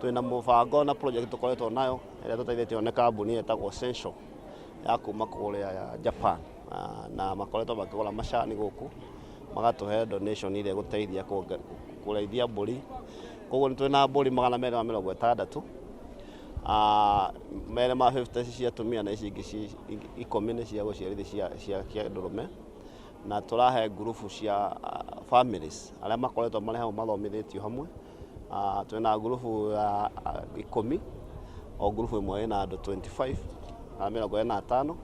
twina mubango na project tukoretwo nayo ĩrĩa tũteithĩtio nĩ kambuni ĩtagwo Essential ya kuma kũrĩa ya Japan na makoretwo makĩgũra macani gũkũ magatũhe donation ĩrĩa gũteithia kũreithia mbũri. Koguo nĩ twina mbũri 260 mere ma 50 cia tumia na ici ingĩ 10 nĩ cia gũciarithia cia ndũrũme, na tũrahe grupu cia families arĩa makoretwo marĩ hau mathomithĩtio hamwe. Twina grupu ya 10 o grupu ĩmwe ĩna andũ 25 na 45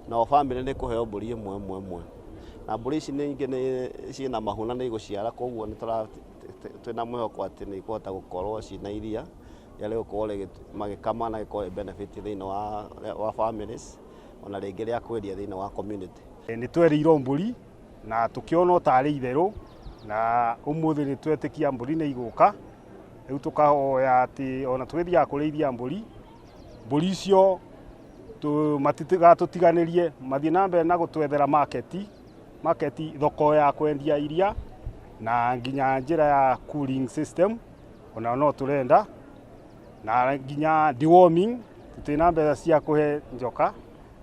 na o family nĩ kũheo mbũri ĩmwe na mbũri ici ningĩ nĩ ciĩna mahu na nĩ igũciara, koguo nĩ twina mwĩhoko atĩ nĩ ikũhota gũkorwo ciĩna iria rĩrĩa rĩgũkorwo magĩkama na gĩkorwo benefit thĩinĩ wa families ona rĩngĩ rĩa kwendia thĩinĩ wa community. Nĩ twerirwo mbũri na tũkĩona tarĩ itherũ na ũmũthĩ nĩ twetĩkia mbũri nĩ igũka. Rĩu tũkahoya atĩ ona twĩthiaga kũrĩithia mbũri icio matigatũtiganĩrie, mathiĩ na mbere na gũtwethera market thoko ya kwendia iria na nginya njĩra ya cooling system ona no tũrenda, na nginya deworming twĩna mbeca cia kũhe njoka.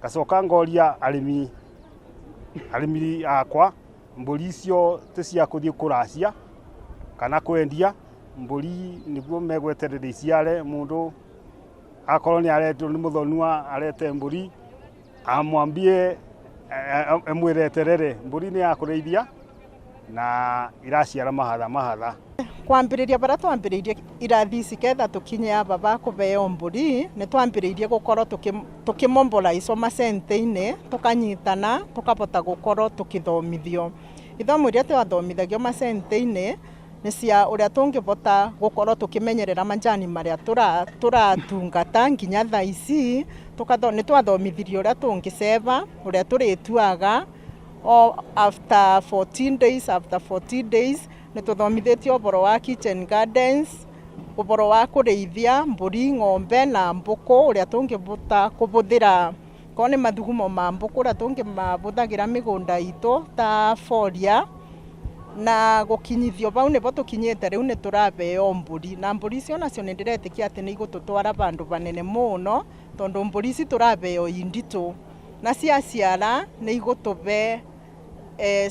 Gacoka ngoria arĩmi akwa mbũri icio ti cia kũthiĩ kũracia kana kwendia. Mbũri nĩguo megweterera iciare, mũndũ akorwo nĩ aretwo nĩ mũthonua arete mbũri amwambie emwereterere. Mbũri nĩ ya kũrĩithia na iraciara mahatha. Kwambĩrĩria bara twambĩrĩirie irathi ici ketha tũkinye aba ba kũbeo mbũri, nĩ twambĩrĩirie gũkorwo tũkĩmobilize macentĩ-inĩ, tũkanyitana tũkabota gũkorwo tũkĩthomithio. Ithomo iria twathomithagio macentĩ-inĩ nĩ cia ũrĩa tũngĩbota gũkorwo tũkĩmenyerera majani marĩa tũratungata nginya thaa ici. Nĩ twathomithirio ũrĩa tũngĩceba, ũrĩa tũrĩtuaga after 14 days. Nĩ tũthomithĩtio ũboro wa kitchen gardens, ũboro wa kũrĩithia mbũri, ng'ombe na mbũkũ, ũrĩa tũngĩbota kũbũthĩra ko nĩ mathugumo ma mbũkũ ũrĩa tũngĩmabũthagĩra mĩgũnda itũ ta foria, na gũkinyithio bau nĩbo tũkinyĩte rĩu nĩ tũrabeo mbũri. Na mbũri icio nacio nĩ ndĩretĩkia atĩ nĩ igũtũtwara bandũ banene mũno, tondũ mbũri ici tũrabeo inditũ na ciaciara nĩ igũtũbe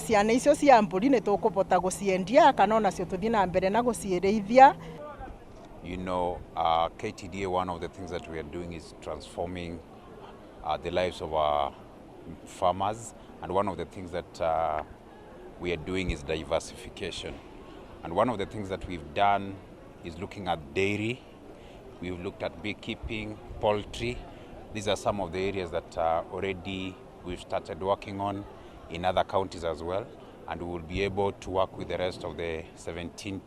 ciana icio cia mbũri nĩ tũkũbota gũciendia kana onacio tũthiĩ na mbere na gũciĩrĩithia. You know, KTDA, one of the things that we are doing is transforming the lives of our farmers, and one of the things that we are doing is diversification. And one of the things that we've done is looking at dairy, we've looked at beekeeping, poultry. These are some of the areas that already we've started working on in other counties as well, and we will be able to work with the rest of the 17